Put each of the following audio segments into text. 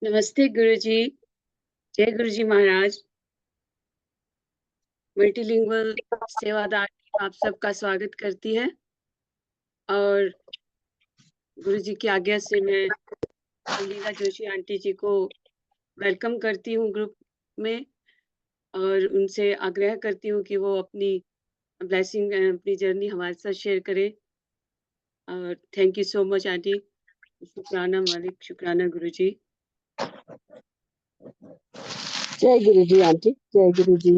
नमस्ते गुरुजी। जय गुरुजी महाराज। मल्टीलिंगुअल सेवादार आप सबका स्वागत करती है और गुरुजी की आज्ञा से मैं लीला जोशी आंटी जी को वेलकम करती हूँ ग्रुप में और उनसे आग्रह करती हूँ कि वो अपनी ब्लेसिंग अपनी जर्नी हमारे साथ शेयर करें। और thank you so much aunty. शुक्राना मालिक, शुक्राना गुरुजी। जय गुरु जी आंटी, जय गुरु जी।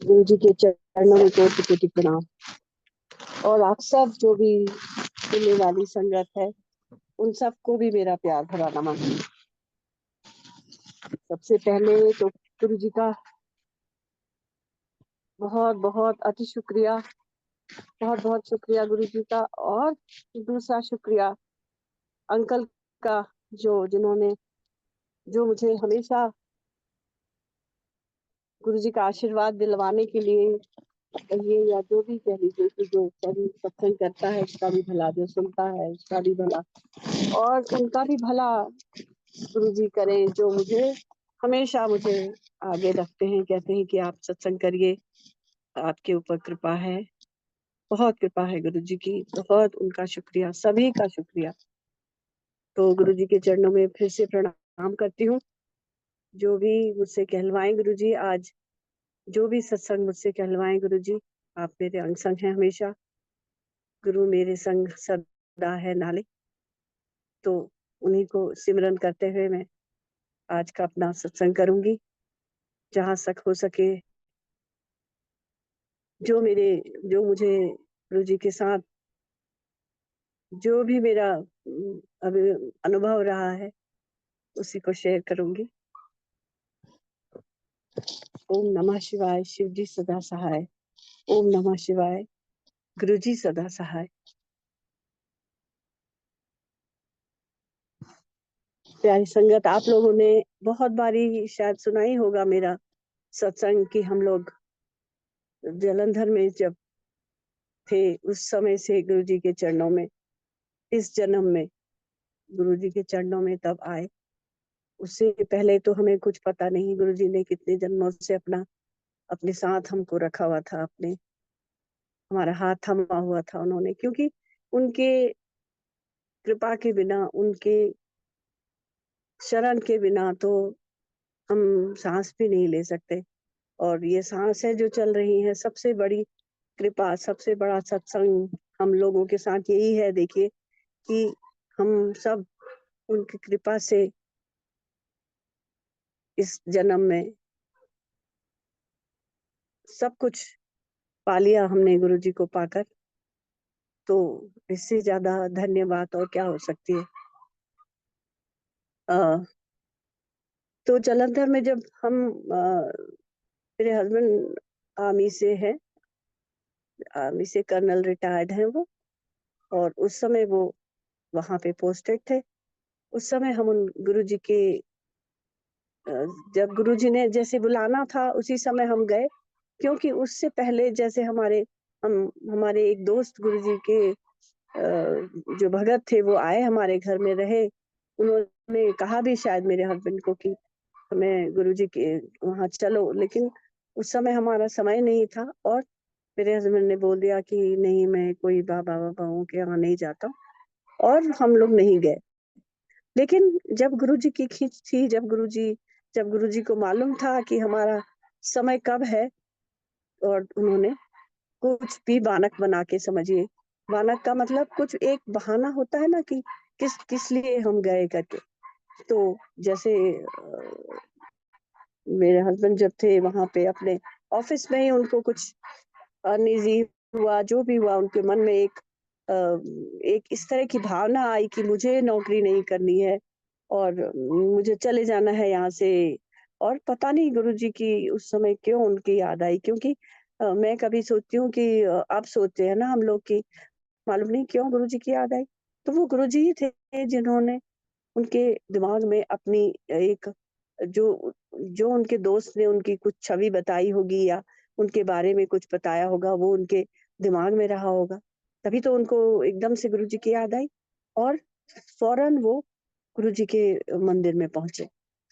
गुरु जी के चरणों में कोटि कोटि प्रणाम। और आप सब जो भी सुनने वाली संगत है, उन सबको भी मेरा प्यार भरा नमन। सबसे पहले तो गुरु जी का बहुत बहुत अति शुक्रिया, बहुत बहुत शुक्रिया गुरु जी का। और दूसरा शुक्रिया अंकल का, जिन्होंने मुझे हमेशा गुरु जी का आशीर्वाद दिलवाने के लिए कहिए या जो भी कह लीजिए कि जो कभी सत्संग करता है उसका भी भला, जो सुनता है उसका भी भला और उनका भी भला गुरु जी करें। जो हमेशा मुझे आगे रखते हैं, कहते हैं कि आप सत्संग करिए, आपके ऊपर कृपा है, बहुत कृपा है गुरु जी की। बहुत उनका शुक्रिया, सभी का शुक्रिया। तो गुरु जी के चरणों में फिर से प्रणाम करती हूँ। जो भी मुझसे कहलवाएं गुरु जी, आज जो भी सत्संग मुझसे कहलवाएं गुरु जी, आप मेरे अंग संग हैं हमेशा। गुरु मेरे संग सदा है नाले। तो उन्हीं को सिमरन करते हुए मैं आज का अपना सत्संग करूंगी। जहां तक हो सके, जो मुझे गुरु जी के साथ जो भी मेरा अभी अनुभव रहा है उसी को शेयर करूंगी। ओम नमः शिवाय। शिव जी सदा सहाय। ओम नमः शिवाय। गुरु जी सदा सहाय। प्यारी संगत, आप लोगों ने बहुत बारी शायद सुना ही होगा मेरा सत्संग कि हम लोग जलंधर में जब थे उस समय से गुरु जी के चरणों में, इस जन्म में गुरु जी के चरणों में तब आए। उससे पहले तो हमें कुछ पता नहीं। गुरु जी ने कितने जन्मों से अपने साथ हमको रखा हुआ था, हमारा हाथ थमा हुआ था उन्होंने, क्योंकि उनके कृपा के बिना, उनके शरण के बिना तो हम सांस भी नहीं ले सकते। और ये सांस है जो चल रही है, सबसे बड़ी कृपा, सबसे बड़ा सत्संग हम लोगों के साथ यही है। देखिए कि हम सब उनकी कृपा से इस जन्म में सब कुछ पा लिया हमने गुरु जी को पाकर। तो इससे ज्यादा धन्यवाद और क्या हो सकती है। तो जलंधर में जब हम मेरे हस्बैंड आर्मी से कर्नल रिटायर्ड हैं वो, और उस समय वो वहां पे पोस्टेड थे। उस समय हम उन गुरुजी के जब गुरुजी ने जैसे बुलाना था उसी समय हम गए, क्योंकि उससे पहले जैसे हमारे एक दोस्त गुरुजी के जो भगत थे वो आए, हमारे घर में रहे। उन्होंने कहा भी शायद मेरे हस्बैंड को कि हमें गुरुजी के वहां चलो, लेकिन उस समय हमारा समय नहीं था। और मेरे हस्बैंड ने बोल दिया कि नहीं, मैं कोई बाबा बाबाओं के यहाँ नहीं जाता हूँ, और हम लोग नहीं गए। लेकिन जब गुरुजी की खींच थी, जब गुरुजी को मालूम था कि हमारा समय कब है, और उन्होंने कुछ भी बानक बना के, समझिए बानक का मतलब कुछ एक बहाना होता है ना कि किस किस लिए हम गए करके। तो जैसे मेरे हस्बैंड जब थे वहां पे अपने ऑफिस में ही, उनको कुछ निजी हुआ, जो भी हुआ, उनके मन में एक इस तरह की भावना आई कि मुझे नौकरी नहीं करनी है और मुझे चले जाना है यहाँ से। और पता नहीं गुरुजी की उस समय क्यों उनकी याद आई, क्योंकि मैं कभी सोचती हूँ कि आप सोचते हैं ना हम लोग की, मालूम नहीं क्यों गुरुजी की याद आई। तो वो गुरुजी ही थे जिन्होंने उनके दिमाग में अपनी एक जो जो उनके दोस्त ने उनकी कुछ छवि बताई होगी या उनके बारे में कुछ बताया होगा, वो उनके दिमाग में रहा होगा। तभी तो उनको एकदम से गुरुजी की याद आई और फौरन वो गुरुजी के मंदिर में पहुंचे।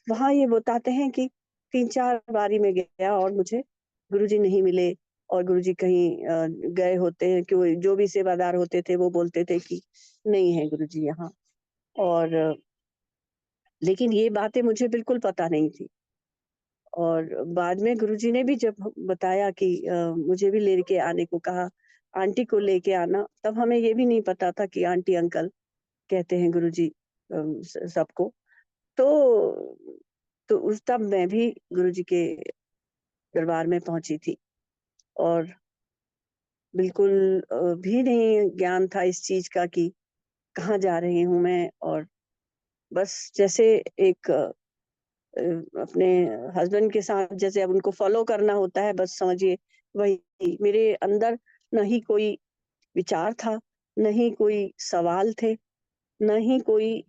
वहां ये बताते हैं कि 3-4 बारी में गया और मुझे गुरुजी नहीं मिले और गुरुजी कहीं गए होते हैं कि जो भी सेवादार होते थे वो बोलते थे कि नहीं है गुरुजी यहाँ। और लेकिन ये बातें मुझे बिल्कुल पता नहीं थी। और बाद में गुरुजी ने भी जब बताया कि मुझे भी लेके आने को कहा, आंटी को लेके आना, तब हमें ये भी नहीं पता था कि आंटी अंकल कहते हैं गुरुजी सबको। तो उस तब मैं भी गुरुजी के दरबार में पहुंची थी और बिल्कुल भी नहीं ज्ञान था इस चीज का कि कहाँ जा रही हूँ मैं। और बस जैसे एक अपने हस्बैंड के साथ जैसे अब उनको फॉलो करना होता है, बस समझिए वही मेरे अंदर। न ही कोई विचार था, न ही कोई सवाल थे, न ही कोई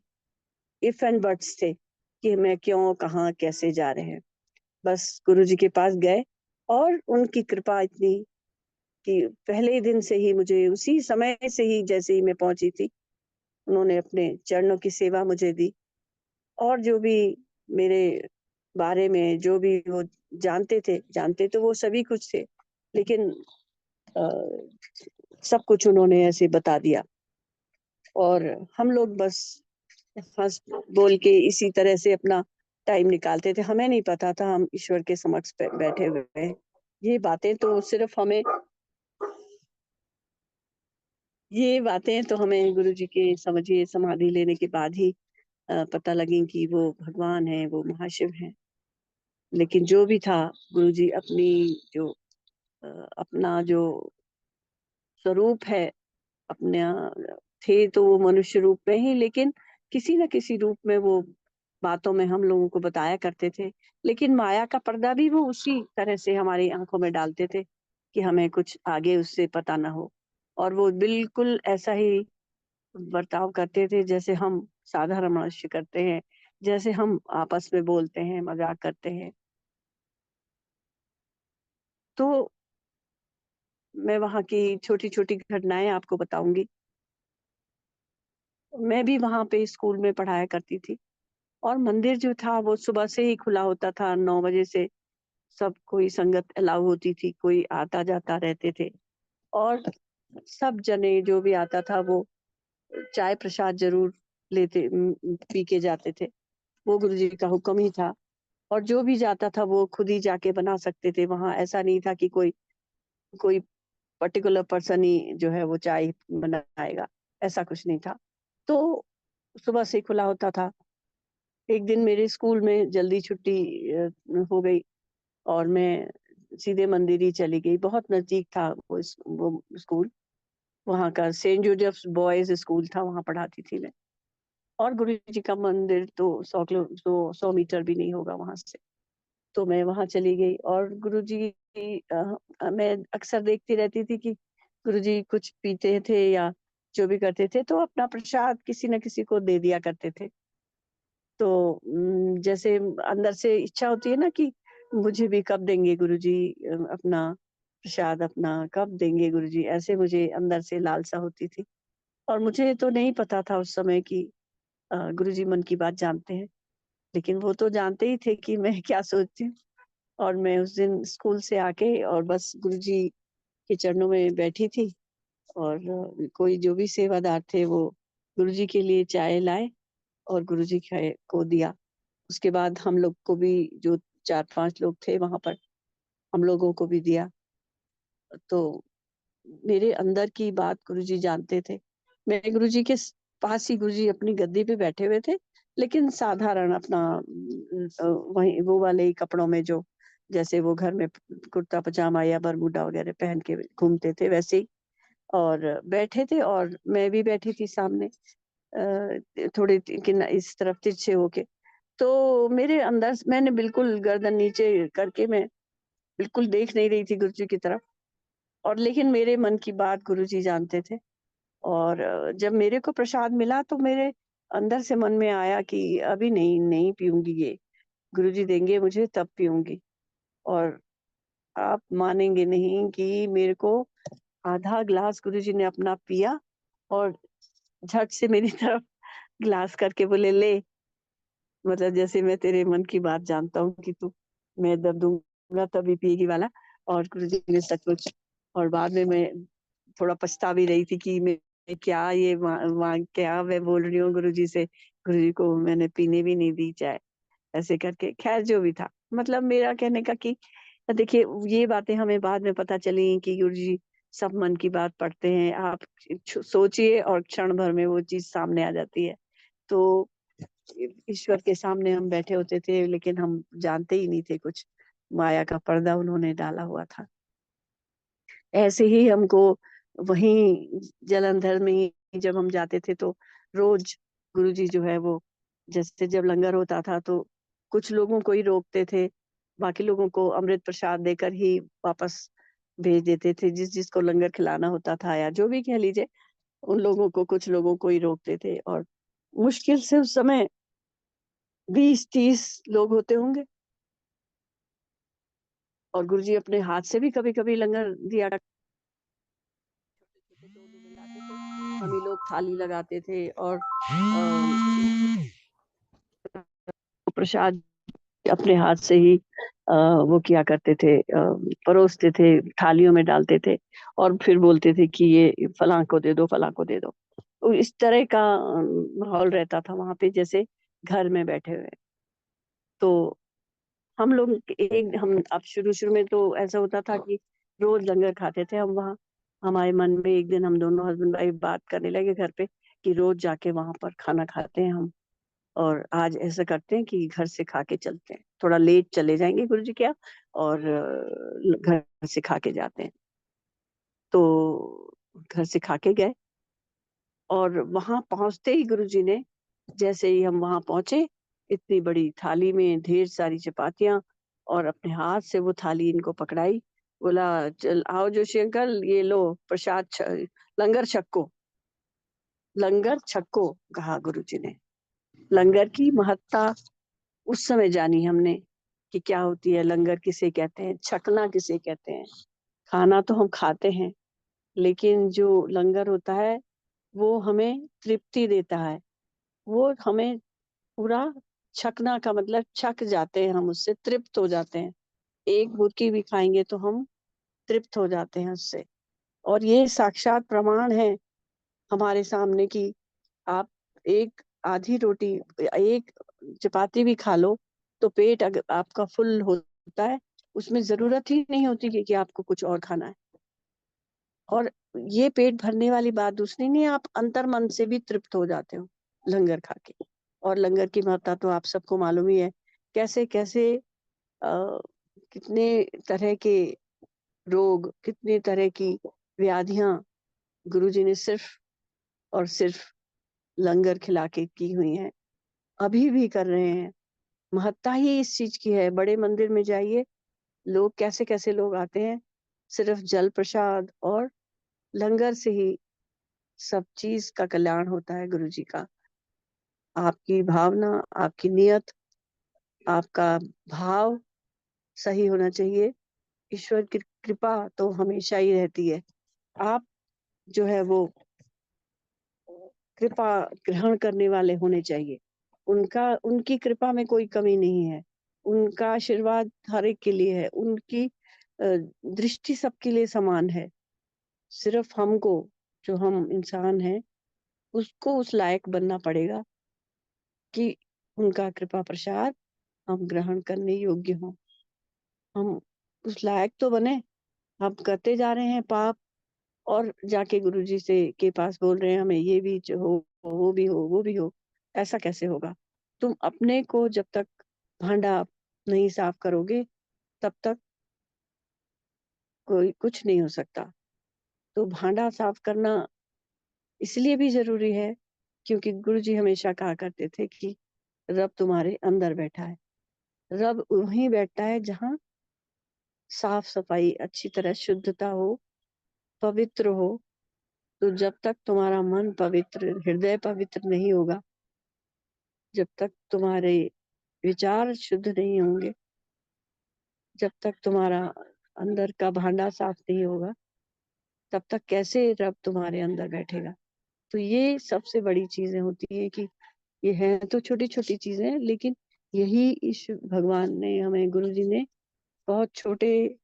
इफ एंड बट्स थे कि मैं क्यों, कहाँ, कैसे जा रहे हैं। बस गुरुजी के पास गए और उनकी कृपा इतनी कि पहले ही दिन से ही मुझे उसी समय से ही जैसे ही मैं पहुंची थी, उन्होंने अपने चरणों की सेवा मुझे दी। और जो भी मेरे बारे में जो भी वो जानते तो वो सभी कुछ थे, लेकिन अ, सब कुछ उन्होंने ऐसे बता दिया। और हम लोग बस हंस बोल के इसी तरह से अपना टाइम निकालते थे। हमें नहीं पता था हम ईश्वर के समक्ष बैठे हुए हैं। ये बातें तो हमें गुरुजी के समझिए समाधि लेने के बाद ही पता लगी कि वो भगवान है, वो महाशिव हैं। लेकिन जो भी था, गुरुजी अपनी जो अ, अपना जो स्वरूप है, अपना थे तो वो मनुष्य रूप में ही, लेकिन किसी न किसी रूप में वो बातों में हम लोगों को बताया करते थे। लेकिन माया का पर्दा भी वो उसी तरह से हमारी आंखों में डालते थे कि हमें कुछ आगे उससे पता ना हो। और वो बिल्कुल ऐसा ही बर्ताव करते थे जैसे हम साधारण मनुष्य करते हैं, जैसे हम आपस में बोलते हैं, मजाक करते हैं। तो मैं वहाँ की छोटी छोटी घटनाएं आपको बताऊंगी। मैं भी वहाँ पे स्कूल में पढ़ाया करती थी और मंदिर जो था वो सुबह से ही खुला होता था, 9 बजे से सब कोई संगत अलाउ होती थी, कोई आता जाता रहते थे। और सब जने जो भी आता था वो चाय प्रसाद जरूर पी के जाते थे। वो गुरुजी का हुक्म ही था। और जो भी जाता था वो खुद ही जाके बना सकते थे। वहां ऐसा नहीं था कि कोई कोई पर्टिकुलर पर्सन ही जो है वो चाय बनाएगा, ऐसा कुछ नहीं था। तो सुबह से खुला होता था। एक दिन मेरे स्कूल में जल्दी छुट्टी हो गई और मैं सीधे मंदिर ही चली गई। बहुत नजदीक था वो स्कूल। वहाँ का सेंट जोसेफ्स बॉयज स्कूल था, वहाँ पढ़ाती थी मैं। और गुरु जी का मंदिर तो 100 मीटर भी नहीं होगा वहां से। तो मैं वहां चली गई और गुरुजी मैं अक्सर देखती रहती थी कि गुरुजी कुछ पीते थे या जो भी करते थे तो अपना प्रसाद किसी न किसी को दे दिया करते थे। तो जैसे अंदर से इच्छा होती है ना कि मुझे भी कब देंगे गुरुजी अपना प्रसाद, अपना कब देंगे गुरुजी, ऐसे मुझे अंदर से लालसा होती थी। और मुझे तो नहीं पता था उस समय कि गुरुजी मन की बात जानते हैं, लेकिन वो तो जानते ही थे कि मैं क्या सोचती हूँ। और मैं उस दिन स्कूल से आके और बस गुरुजी के चरणों में बैठी थी और कोई जो भी सेवादार थे वो गुरुजी के लिए चाय लाए और गुरुजी को दिया। उसके बाद हम लोग को भी, जो 4-5 लोग थे वहां पर, हम लोगों को भी दिया। तो मेरे अंदर की बात गुरुजी जानते थे। मैं गुरुजी के पास ही, गुरुजी अपनी गद्दी पे बैठे हुए थे, लेकिन साधारण अपना वही वो वाले ही कपड़ों में, जो जैसे वो घर में कुर्ता पजामा या बरमूडा वगैरह पहन के घूमते थे वैसे ही। और बैठे थे और मैं भी बैठी थी सामने, थोड़े इस तरफ तिरछे होके। तो मेरे अंदर मैंने बिल्कुल गर्दन नीचे करके मैं बिल्कुल देख नहीं रही थी गुरुजी की तरफ। और लेकिन मेरे मन की बात गुरुजी जानते थे। और जब मेरे को प्रसाद मिला तो मेरे अंदर से मन में आया कि अभी नहीं, नहीं पीऊंगी ये, गुरुजी देंगे मुझे तब पीऊंगी। और आप मानेंगे नहीं कि मेरे को आधा ग्लास गुरुजी ने अपना पिया और झट से मेरी तरफ ग्लास करके बोले, ले, मतलब जैसे मैं तेरे मन की बात जानता हूँ कि तू, मैं जब दूंगा तभी पिएगी वाला। और गुरुजी ने सचमुच, और बाद में मैं थोड़ा पछता भी रही थी कि मैं क्या ये क्या मैं बोल रही हूँ गुरुजी से, गुरुजी को मैंने पीने भी नहीं दी चाय, ऐसे करके। खैर जो भी था, मतलब मेरा कहने का कि देखिए, ये बातें हमें बाद में पता चली कि गुरुजी सब मन की बात पढ़ते हैं। आप सोचिए और क्षण भर में वो चीज सामने आ जाती है। तो ईश्वर के सामने हम बैठे होते थे, लेकिन हम जानते ही नहीं थे कुछ, माया का पर्दा उन्होंने डाला हुआ था। ऐसे ही हमको वहीं जलंधर में ही जब हम जाते थे तो रोज गुरुजी जो है वो, जैसे जब लंगर होता था तो कुछ लोगों को ही रोकते थे, बाकी लोगों को अमृत प्रसाद देकर ही वापस भेज देते थे। जिस जिसको लंगर खिलाना होता था या जो भी कह लीजिए, उन लोगों को, कुछ लोगों को ही रोकते थे। और मुश्किल से उस समय 20-30 लोग होते होंगे, और गुरुजी अपने हाथ से भी कभी कभी लंगर दिया करते थे। हम ही लोग थाली लगाते थे और प्रसाद अपने हाथ से ही वो किया करते थे, परोसते थे, थालियों में डालते थे, और फिर बोलते थे कि ये फलां को दे दो, फलां को दे दो। तो इस तरह का माहौल रहता था वहां पे, जैसे घर में बैठे हुए। तो हम लोग हम अब शुरू शुरू में तो ऐसा होता था कि रोज लंगर खाते थे हम वहाँ। हमारे मन में एक दिन हम दोनों हस्बैंड वाइफ बात करने लगे घर पे कि रोज जाके वहां पर खाना खाते हैं हम, और आज ऐसा करते हैं कि घर से खा के चलते हैं, थोड़ा लेट चले जाएंगे गुरु जी के यहाँ, और घर से खा के जाते हैं। तो घर से खा के गए, और वहां पहुंचते ही गुरु जी ने, जैसे ही हम वहां पहुंचे, इतनी बड़ी थाली में ढेर सारी चपातियां, और अपने हाथ से वो थाली इनको पकड़ाई। बोला, चल आओ जोशी अंकल, ये लो प्रसाद, लंगर छक्को, लंगर छक्को, कहा गुरु जी ने। लंगर की महत्ता उस समय जानी हमने कि क्या होती है, लंगर किसे कहते हैं, छकना किसे कहते हैं। खाना तो हम खाते हैं, लेकिन जो लंगर होता है वो हमें तृप्ति देता है। वो हमें पूरा, छकना का मतलब छक जाते हैं हम, उससे तृप्त हो जाते हैं। एक बुर्की भी खाएंगे तो हम तृप्त हो जाते हैं उससे। और ये साक्षात प्रमाण है हमारे सामने कि आप एक आधी रोटी, एक चपाती भी खा लो तो पेट अगर आपका फुल होता है, उसमें जरूरत ही नहीं होती कि आपको कुछ और खाना है। और ये पेट भरने वाली बात दूसरी नहीं, आप अंतर मन से भी तृप्त हो जाते हो लंगर खा के। और लंगर की महत्ता तो आप सबको मालूम ही है, कैसे कैसे कितने तरह के रोग, कितने तरह की व्याधियां गुरुजी ने सिर्फ और सिर्फ लंगर खिला के की हुई हैं, अभी भी कर रहे हैं। महत्ता ही इस चीज की है। बड़े मंदिर में जाइए, लोग कैसे कैसे लोग आते हैं, सिर्फ जल प्रसाद और लंगर से ही सब चीज का कल्याण होता है गुरु जी का। आपकी भावना, आपकी नियत, आपका भाव सही होना चाहिए। ईश्वर की कृपा तो हमेशा ही रहती है। आप जो है वो कृपा ग्रहण करने वाले होने चाहिए। उनकी कृपा में कोई कमी नहीं है। उनका आशीर्वाद हर एक के लिए है। उनकी दृष्टि सबके लिए समान है। सिर्फ हमको, जो हम इंसान हैं, उसको उस लायक बनना पड़ेगा कि उनका कृपा प्रसाद हम ग्रहण करने योग्य हों। हम उस लायक तो बने। हम करते जा रहे हैं पाप, और जाके गुरुजी से के पास बोल रहे हैं हमें ये भी जो हो, वो भी हो, वो भी हो। ऐसा कैसे होगा? तुम अपने को जब तक भांडा नहीं साफ करोगे, तब तक कोई कुछ नहीं हो सकता। तो भांडा साफ करना इसलिए भी जरूरी है क्योंकि गुरुजी हमेशा कहा करते थे कि रब तुम्हारे अंदर बैठा है। रब वहीं बैठता है जहाँ साफ सफाई, अच्छी तरह शुद्धता हो, पवित्र हो। तो जब तक तुम्हारा मन पवित्र, हृदय पवित्र नहीं होगा, जब तक तुम्हारे विचार शुद्ध नहीं होंगे, जब तक तुम्हारा अंदर का भांडा साफ नहीं होगा, तब तक कैसे रब तुम्हारे अंदर बैठेगा। तो ये सबसे बड़ी चीजें होती है कि ये है तो छोटी छोटी चीजें, लेकिन यही ईश्वर भगवान ने हमें, गुरु जी ने बहुत छोटे,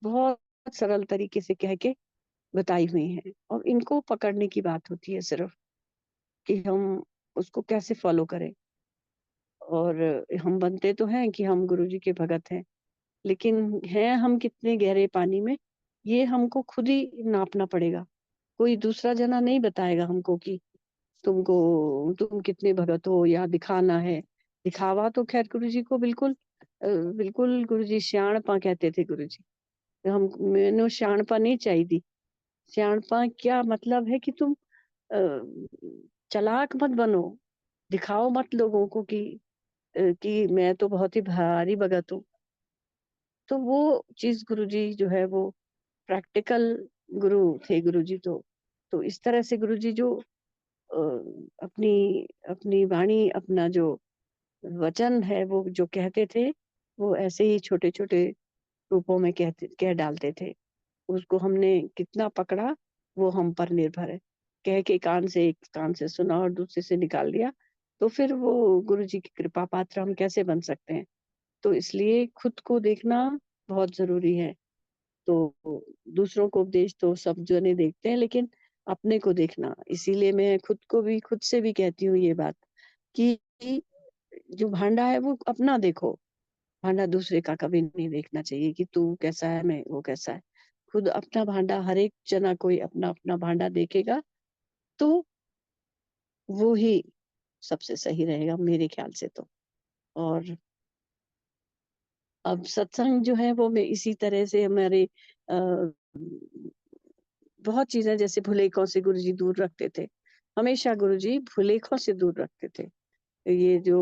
बहुत सरल तरीके से कह के बताई हुई हैं। और इनको पकड़ने की बात होती है सिर्फ, कि हम उसको कैसे फॉलो करें। और हम बनते तो हैं कि हम गुरु जी के भगत हैं, लेकिन हैं हम कितने गहरे पानी में, ये हमको खुद ही नापना पड़ेगा। कोई दूसरा जना नहीं बताएगा हमको कि तुम कितने भगत हो, या दिखाना है। दिखावा तो खैर गुरु जी को बिल्कुल बिल्कुल गुरु जी सियाणपा कहते थे। गुरु जी हम मैंने सियाणपा नहीं चाहिए। सियाणपा क्या मतलब है कि तुम अ, चालाक मत बनो, दिखाओ मत लोगों को कि मैं तो बहुत ही भारी भगत हूँ। तो वो चीज गुरुजी जो है वो प्रैक्टिकल गुरु थे। गुरुजी तो इस तरह से गुरुजी जो अ, अपनी अपनी वाणी, अपना जो वचन है वो जो कहते थे, वो ऐसे ही छोटे छोटे रूपों में कह डालते थे। उसको हमने कितना पकड़ा वो हम पर निर्भर है। कह के कान से, एक कान से सुना और दूसरे से निकाल दिया, तो फिर वो गुरु जी की कृपा पात्र हम कैसे बन सकते हैं। तो इसलिए खुद को देखना बहुत जरूरी है। तो दूसरों को उपदेश तो सब जने देखते हैं, लेकिन अपने को देखना, इसीलिए मैं खुद को भी, खुद से भी कहती हूँ ये बात कि जो भांडा है वो अपना देखो, भांडा दूसरे का कभी नहीं देखना चाहिए कि तू कैसा है, मैं वो कैसा है। खुद अपना भांडा, हर एक जना कोई अपना अपना भांडा देखेगा तो वो ही सबसे सही रहेगा मेरे ख्याल से तो। और अब सत्संग जो है वो मैं इसी तरह से हमारे बहुत चीजें, जैसे भुलेखों से गुरुजी दूर रखते थे। हमेशा गुरुजी भुलेखों से दूर रखते थे। ये जो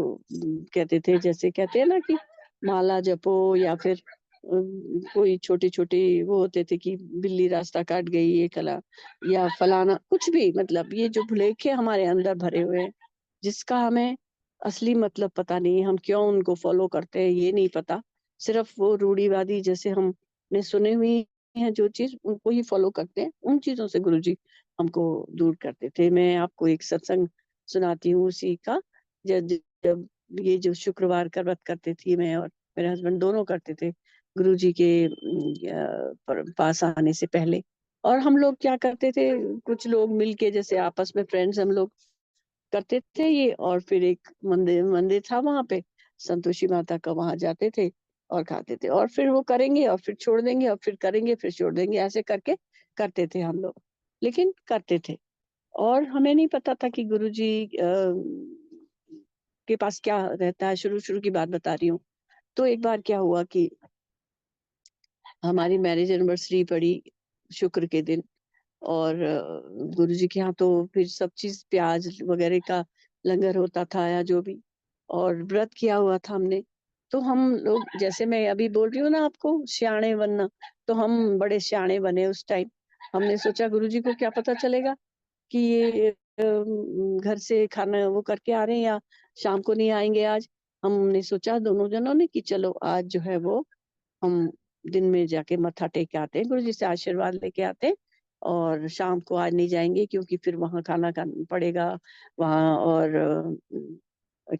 कहते थे, जैसे कहते हैं ना कि माला जपो, या फिर कोई छोटी छोटी वो होते थे कि बिल्ली रास्ता काट गई, ये कला या फलाना कुछ भी, मतलब ये जो भुलेखे हमारे अंदर भरे हुए हैं, जिसका हमें असली मतलब पता नहीं, हम क्यों उनको फॉलो करते हैं ये नहीं पता। सिर्फ वो रूढ़िवादी जैसे हमने सुने हुई हैं जो चीज, उनको ही फॉलो करते हैं। उन चीजों से गुरुजी हमको दूर करते थे। मैं आपको एक सत्संग सुनाती हूँ उसी का। जब जब ये जो शुक्रवार का व्रत करते थी, मैं और मेरे हस्बैंड दोनों करते थे गुरुजी के पास आने से पहले। और हम लोग क्या करते थे, कुछ लोग मिलके, जैसे आपस में फ्रेंड्स हम लोग करते थे ये। और फिर एक मंदिर मंदिर था वहां पे, संतोषी माता का, वहां जाते थे और खाते थे। और फिर वो करेंगे और फिर छोड़ देंगे, और फिर करेंगे फिर छोड़ देंगे, ऐसे करके करते थे हम लोग, लेकिन करते थे। और हमें नहीं पता था कि गुरुजी के पास क्या रहता है। शुरू शुरू की बात बता रही हूँ। तो एक बार क्या हुआ कि हमारी मैरिज एनिवर्सरी पड़ी शुक्र के दिन, और गुरुजी के यहाँ तो फिर सब चीज प्याज वगैरह का लंगर होता था या जो भी। और व्रत किया हुआ था हमने। तो हम लोग, जैसे मैं अभी बोल रही हूँ ना आपको सियाणे बनना, तो हम बड़े सियाणे बने उस टाइम। हमने सोचा गुरुजी को क्या पता चलेगा कि ये घर से खाना वो करके आ रहे हैं या शाम को नहीं आएंगे आज। हमने सोचा दोनों जनों ने कि चलो आज जो है वो हम दिन में जाके मत्था टेक के आते हैं, गुरु जी से आशीर्वाद लेके आते हैं। और शाम को आज नहीं जाएंगे क्योंकि फिर वहां खाना खाना पड़ेगा वहां। और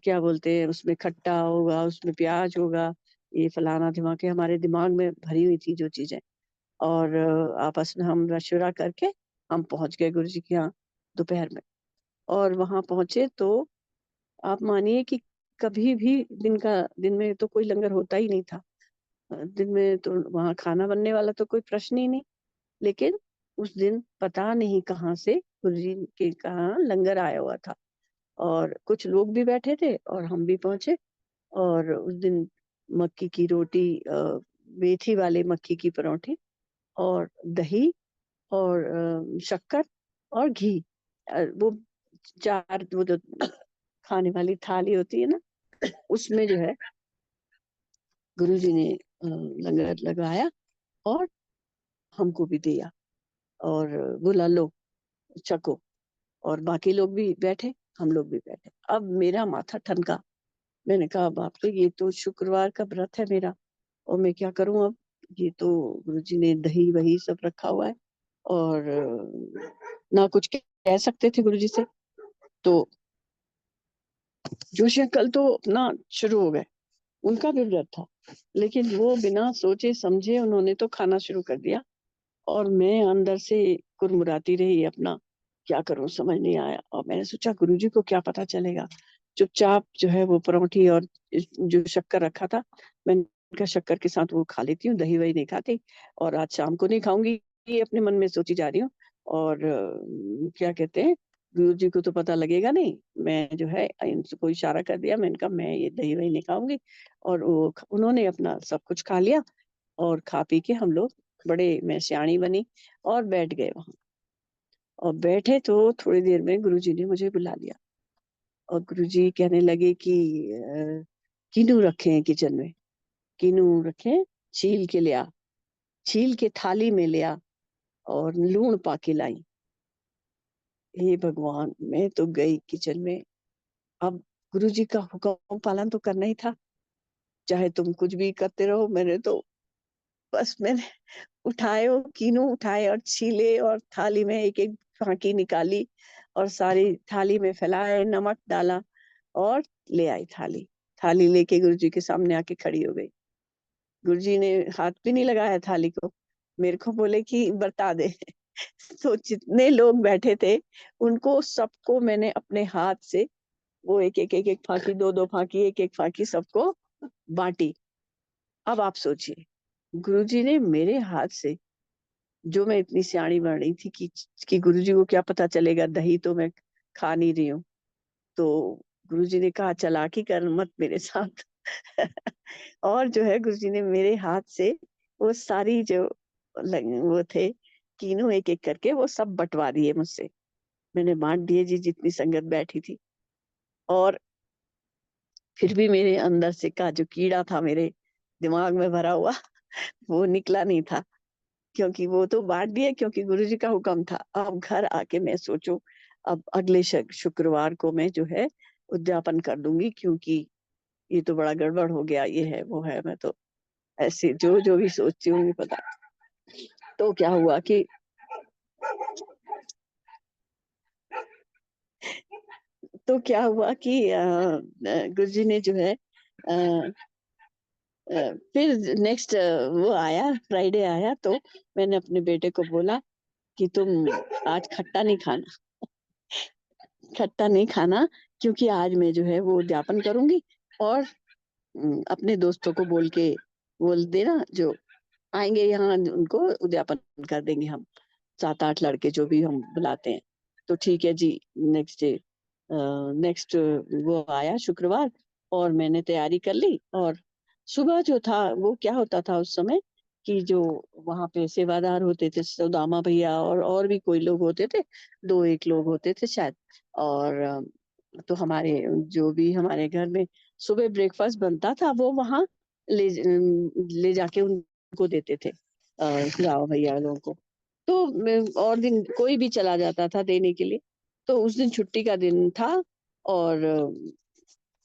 क्या बोलते हैं, उसमें खट्टा होगा, उसमें प्याज होगा, ये फलाना ढिमाके हमारे दिमाग में भरी हुई थी जो चीजें। और आपस में हम मशवरा करके हम पहुंच गए गुरु जी के यहाँ दोपहर में। और वहां पहुंचे तो आप मानिए कि कभी भी दिन में तो कोई लंगर होता ही नहीं था। दिन में तो वहां खाना बनने वाला तो कोई प्रश्न ही नहीं। लेकिन उस दिन पता नहीं कहाँ से गुरुजी के कहाँ लंगर आया हुआ था, और कुछ लोग भी बैठे थे और हम भी पहुंचे। और उस दिन मक्की की रोटी, मेथी वाले मक्की की परोठे, और दही, और शक्कर, और घी। वो चार, वो जो खाने वाली थाली होती है ना, उसमें जो है गुरुजी ने लंगर लगाया और हमको भी दिया, और बोला लो चको। और बाकी लोग भी बैठे, हम लोग भी बैठे। अब मेरा माथा ठनका। मैंने कहा बाप रे, ये तो शुक्रवार का व्रत है मेरा, और मैं क्या करूं अब। ये तो गुरुजी ने दही वही सब रखा हुआ है, और ना कुछ कह सकते थे गुरुजी से। तो जोशी अंकल तो अपना शुरू हो गए, उनका भी व्रत था, लेकिन वो बिना सोचे समझे उन्होंने तो खाना शुरू कर दिया। और मैं अंदर से कुरमुराती रही, अपना क्या करूं समझ नहीं आया। और मैंने सोचा गुरुजी को क्या पता चलेगा। चुपचाप जो है वो परोठी और जो शक्कर रखा था, मैंने कहा शक्कर के साथ वो खा लेती हूँ, दही वही नहीं खाती, और आज शाम को नहीं खाऊंगी, ये अपने मन में सोची जा रही हूँ। और क्या कहते हैं, गुरु जी को तो पता लगेगा नहीं। मैं जो है इनको इशारा कर दिया, मैंने कहा मैं ये दही वही नहीं खाऊंगी। और वो उन्होंने अपना सब कुछ खा लिया, और खा पी के हम लोग बड़े, मैं सियाणी बनी और बैठ गए वहां। और बैठे तो थोड़ी देर में गुरुजी ने मुझे बुला लिया, और गुरुजी कहने लगे कि कीनू रखे हैं किचन में, कीनू रखे, छील के लिया, छील के थाली में लिया, और लूण पाके लाई। हे भगवान, मैं तो गई किचन में। अब गुरुजी का हुक्म पालन तो करना ही था, चाहे तुम कुछ भी करते रहो। मैंने तो बस मैंने उठाए, वो कीनू उठाए और छीले, और थाली में एक एक फांकी निकाली, और सारी थाली में फैलाए, नमक डाला, और ले आई थाली। थाली लेके गुरुजी के सामने आके खड़ी हो गई। गुरुजी ने हाथ भी नहीं लगाया थाली को, मेरे को बोले कि बरता दे। तो जितने लोग बैठे थे उनको सबको मैंने अपने हाथ से वो एक एक फांकी, दो दो फांकी, एक एक फांकी सबको बांटी। अब आप सोचिए, गुरुजी ने मेरे हाथ से, जो मैं इतनी सियाणी बन रही थी कि गुरुजी को क्या पता चलेगा, दही तो मैं खा नहीं रही हूँ। तो गुरुजी ने कहा चालाकी कर मत मेरे साथ। और जो है गुरुजी ने मेरे हाथ से वो सारी जो वो थे तीनों, एक एक करके वो सब बंटवा दिए मुझसे। मैंने बांट दिए जी, जितनी संगत बैठी थी। और फिर भी मेरे अंदर से का जो कीड़ा था मेरे दिमाग में भरा हुआ, वो निकला नहीं था, क्योंकि वो तो बांट दिया, क्योंकि गुरुजी का हुक्म था। अब घर आके मैं सोचूं, अब अगले शुक्रवार को मैं जो है उद्यापन कर दूंगी, क्योंकि ये तो बड़ा गड़बड़ हो गया, ये है वो है। मैं तो ऐसे जो जो भी सोचती हूँ नहीं पता। तो क्या हुआ कि गुरुजी ने जो है फिर नेक्स्ट वो आया, फ्राइडे आया, तो मैंने अपने बेटे को बोला कि तुम आज खट्टा नहीं खाना, खट्टा नहीं खाना, क्योंकि आज मैं जो है वो उद्यापन करूंगी। और अपने दोस्तों को बोल देना जो आएंगे यहाँ, उनको उद्यापन कर देंगे हम, 7-8 लड़के जो भी हम बुलाते हैं। तो ठीक है जी। नेक्स्ट डे, नेक्स्ट वो आया शुक्रवार, और मैंने तैयारी कर ली। और सुबह जो था वो क्या होता था उस समय, कि जो वहां पे सेवादार होते थे, सुदामा भैया और भी कोई लोग होते थे, 2-1 लोग होते थे शायद। और तो हमारे जो भी हमारे घर में सुबह ब्रेकफास्ट बनता था, वो वहां ले जाके उनको देते थे, सुदामा भैया लोगों को। तो और दिन कोई भी चला जाता था देने के लिए। तो उस दिन छुट्टी का दिन था, और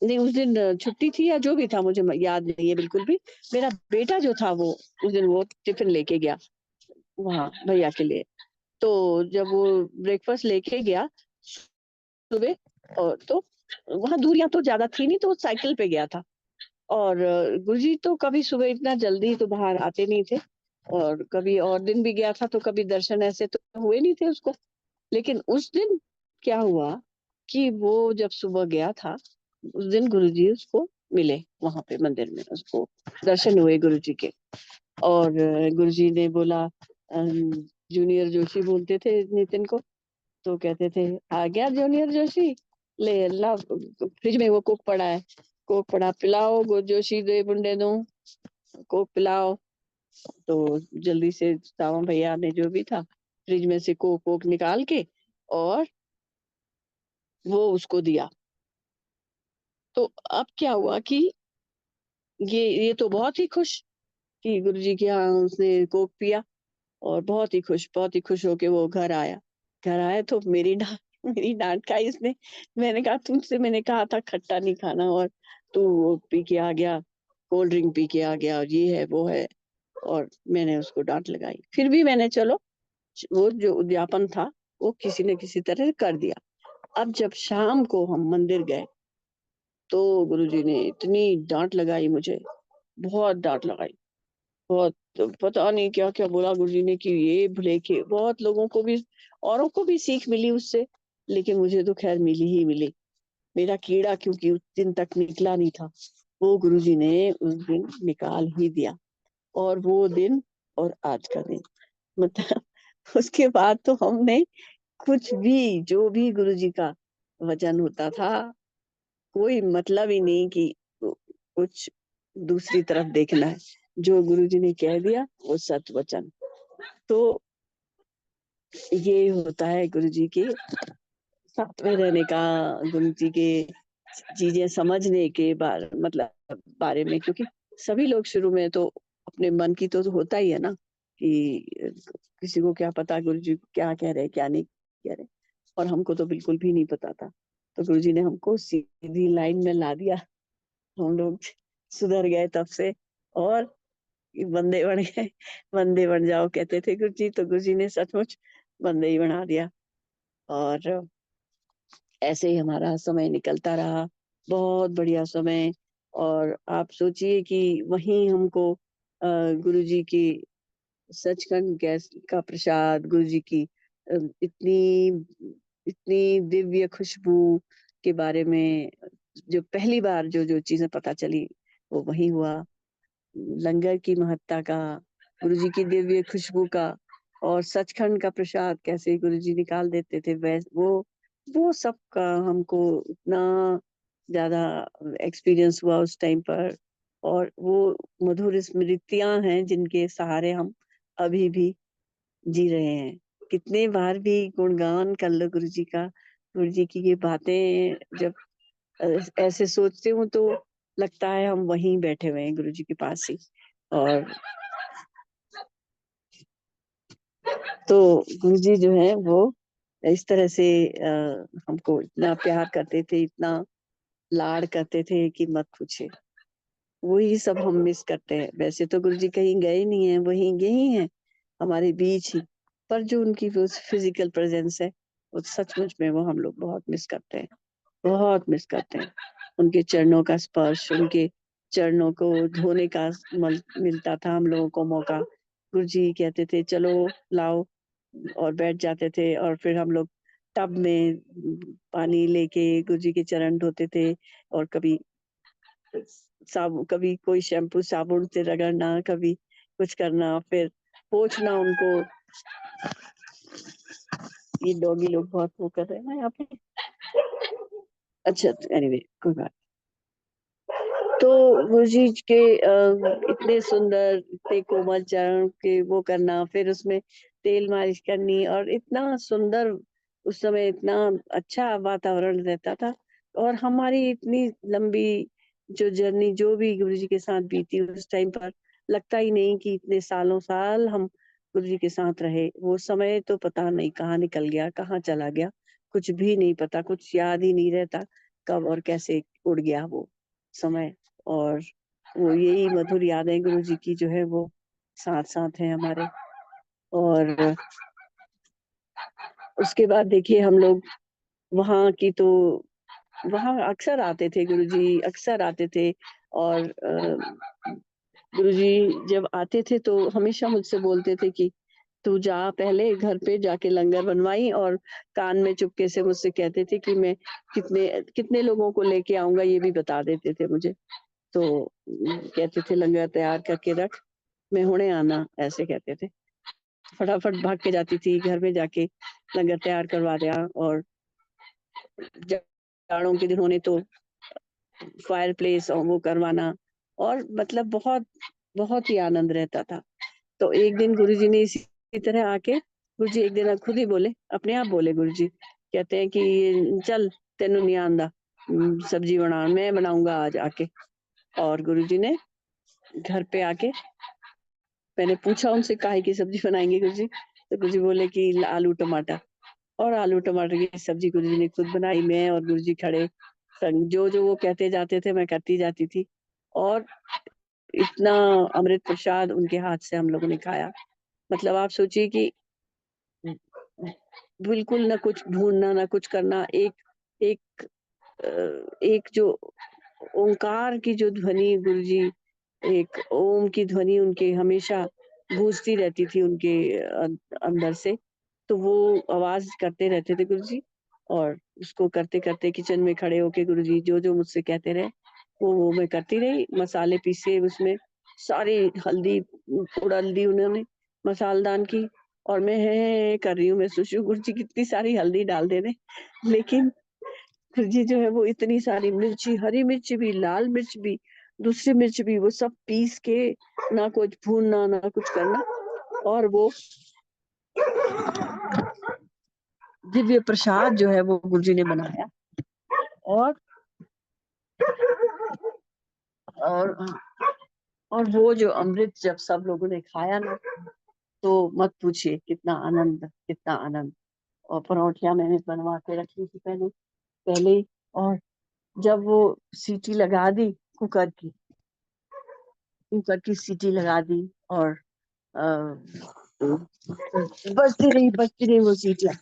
नहीं, उस दिन छुट्टी थी या जो भी था, मुझे याद नहीं है बिल्कुल भी। मेरा बेटा जो था वो उस दिन वो टिफिन लेके गया वहाँ भैया के लिए। तो जब वो ब्रेकफास्ट लेके गया सुबह, और तो वहाँ दूरियां तो ज्यादा थी नहीं, तो वो साइकिल पे गया था। और गुरुजी तो कभी सुबह इतना जल्दी तो बाहर आते नहीं थे, और कभी और दिन भी गया था तो कभी दर्शन ऐसे तो हुए नहीं थे उसको। लेकिन उस दिन क्या हुआ कि वो जब सुबह गया था, उस दिन गुरुजी उसको मिले वहां पे मंदिर में, उसको दर्शन हुए गुरुजी के। और गुरुजी ने बोला, जूनियर जोशी बोलते थे नितिन को, तो कहते थे आ गया जूनियर जोशी, ले अल्लाह, फ्रिज में वो कोक पड़ा है, कोक पड़ा, पिलाओ गो जोशी दे बुंडे दो, कोक पिलाओ। तो जल्दी से सावन भैया ने जो भी था फ्रिज में से कोक वोक निकाल के और वो उसको दिया। तो अब क्या हुआ कि ये तो बहुत ही खुश कि गुरुजी के यहाँ उसने कोक पिया, और बहुत ही खुश होके वो घर आया। घर आया तो मेरी डांट खाई इसने। मैंने कहा तुमसे मैंने कहा था खट्टा नहीं खाना, और तू वो पी के आ गया, कोल्ड ड्रिंक पी के आ गया, और ये है वो है। और मैंने उसको डांट लगाई। फिर भी मैंने चलो वो जो उद्यापन था वो किसी न किसी तरह कर दिया। अब जब शाम को हम मंदिर गए तो गुरुजी ने इतनी डांट लगाई मुझे, बहुत डांट लगाई, बहुत। पता नहीं क्या क्या बोला गुरुजी ने कि ये भले के बहुत लोगों को भी, औरों को भी सीख मिली उससे, लेकिन मुझे तो खैर मिली ही मिली। मेरा कीड़ा क्योंकि उस दिन तक निकला नहीं था, वो गुरुजी ने उस दिन निकाल ही दिया। और वो दिन और आज का दिन, मतलब उसके बाद तो हमने कुछ भी, जो भी गुरुजी का वचन होता था, कोई मतलब ही नहीं कि कुछ दूसरी तरफ देखना है। जो गुरुजी ने कह दिया वो सत वचन। तो ये होता है गुरुजी के साथ में रहने का, गुरुजी के चीजें समझने के बारे में, क्योंकि सभी लोग शुरू में तो अपने मन की तो होता ही है ना कि किसी को क्या पता गुरुजी क्या कह रहे क्या नहीं कह रहे। और हमको तो बिल्कुल भी नहीं पता था, तो गुरुजी ने हमको सीधी लाइन में ला दिया। हम लोग सुधर गए तब से, और बंदे बन गए। बंदे बन जाओ कहते थे गुरुजी, तो गुरुजी ने सचमुच बंदे ही बना दिया। और ऐसे ही हमारा समय निकलता रहा, बहुत बढ़िया समय। और आप सोचिए कि वहीं हमको गुरुजी की सचखंड गैस का प्रसाद, गुरुजी की इतनी इतनी दिव्य खुशबू के बारे में जो पहली बार जो जो चीजें पता चली, वो वही हुआ। लंगर की महत्ता का, गुरुजी की दिव्य खुशबू का, और सचखंड का प्रसाद कैसे गुरुजी निकाल देते थे, वैस वो सब का हमको इतना ज्यादा एक्सपीरियंस हुआ उस टाइम पर। और वो मधुर स्मृतियां हैं जिनके सहारे हम अभी भी जी रहे हैं। कितने बार भी गुणगान कर लो गुरुजी का, गुरुजी की ये बातें जब ऐसे सोचती हूँ तो लगता है हम वहीं बैठे हुए हैं गुरुजी के पास ही। और तो गुरुजी जो है वो इस तरह से हमको इतना प्यार करते थे, इतना लाड करते थे कि मत पूछे। वही सब हम मिस करते हैं। वैसे तो गुरुजी कहीं गए नहीं है, वहीं यही हैं हमारे बीच ही, पर जो उनकी वो फिजिकल प्रेजेंस है, वो सचमुच में वो हम लोग बहुत मिस करते हैं, बहुत मिस करते हैं। उनके चरणों का स्पर्श, उनके चरणों को धोने का मिलता था हम लोगों को मौका। गुरुजी कहते थे चलो लाओ, और बैठ जाते थे, और फिर हम लोग टब में पानी लेके गुरुजी के चरण धोते थे। और कभी कभी कोई शैम्पू साबुन से रगड़ना, कभी कुछ करना, फिर पोंछना उनको। ये डॉगी लोग बहुत वो कर रहे हैं ना यहाँ पे। अच्छा, एनीवे कोई बात। तो गुरुजी के इतने सुंदर, इतने कोमल चरण के वो करना, फिर उसमें तेल मालिश करनी, और इतना सुंदर उस समय, इतना अच्छा वातावरण रहता था। और हमारी इतनी लंबी जो जर्नी जो भी गुरुजी के साथ बीती उस टाइम पर, लगता ही नहीं कि इतने सालों साल हम गुरुजी के साथ रहे। वो समय तो पता नहीं कहाँ निकल गया, कहाँ चला गया, कुछ भी नहीं पता, कुछ याद ही नहीं रहता कब और कैसे उड़ गया वो समय। और वो यही मधुर यादें गुरुजी की जो है वो साथ साथ है हमारे। और उसके बाद देखिए हम लोग वहाँ की तो, वहाँ अक्सर आते थे गुरुजी, अक्सर आते थे। और गुरुजी जब आते थे तो हमेशा मुझसे बोलते थे कि तू जा, पहले घर पे जाके लंगर बनवाई, और कान में चुपके से मुझसे कहते थे कि मैं कितने कितने लोगों को लेके आऊंगा ये भी बता देते थे मुझे। तो कहते थे लंगर तैयार करके रख, मैं हुणे आना, ऐसे कहते थे। फटाफट भाग के जाती थी घर में जाके लंगर तैयार करवा दिया। और जाड़ों के दिन होने तो फायर प्लेस और वो करवाना, और मतलब बहुत बहुत ही आनंद रहता था। तो एक दिन गुरुजी ने इसी तरह आके, गुरुजी एक दिन खुद ही बोले, अपने आप बोले गुरुजी, कहते हैं कि चल तेनू नहीं आंदा सब्जी बना, मैं बनाऊंगा आज आके। और गुरुजी ने घर पे आके, मैंने पूछा उनसे काहे की सब्जी बनाएंगे गुरुजी, तो गुरुजी बोले कि आलू टमाटर। और आलू टमाटर की सब्जी गुरुजी ने खुद बनाई, मैं और गुरुजी खड़े संग, जो जो वो कहते जाते थे मैं करती जाती थी। और इतना अमृत प्रसाद उनके हाथ से हम लोगों ने खाया। मतलब आप सोचिए कि बिल्कुल ना कुछ ढूंढना ना कुछ करना, एक एक जो ओंकार की जो ध्वनि गुरुजी, एक ओम की ध्वनि उनके हमेशा गूंजती रहती थी उनके अंदर से। तो वो आवाज करते रहते थे गुरुजी, और उसको करते करते किचन में खड़े होके गुरुजी जो जो मुझसे कहते रहे वो मैं करती रही। मसाले पीसे उसमें, सारी हल्दी उड़ल दी उन्होंने मसालदान की, और मैं है कर रही हूँ, मैं सोच रही हूँ गुरुजी कितनी सारी हल्दी डाल दे रहे, लेकिन जी जो है वो इतनी सारी मिर्ची, हरी मिर्च भी, लाल मिर्च भी, दूसरी मिर्च भी, वो सब पीस के, ना कुछ भूनना ना कुछ करना, और वो दिव्य प्रसाद जो है वो गुरुजी ने बनाया। और और और वो जो अमृत जब सब लोगों ने खाया ना, तो मत पूछिए कितना आनंद, कितना आनंद। और परौठियां मैंने बनवा के रखी थी पहले पहले ही, और जब वो सीटी लगा दी, कुकर की कुकर की सीटी लगा दी, और अ, बजती रही वो सीटियां,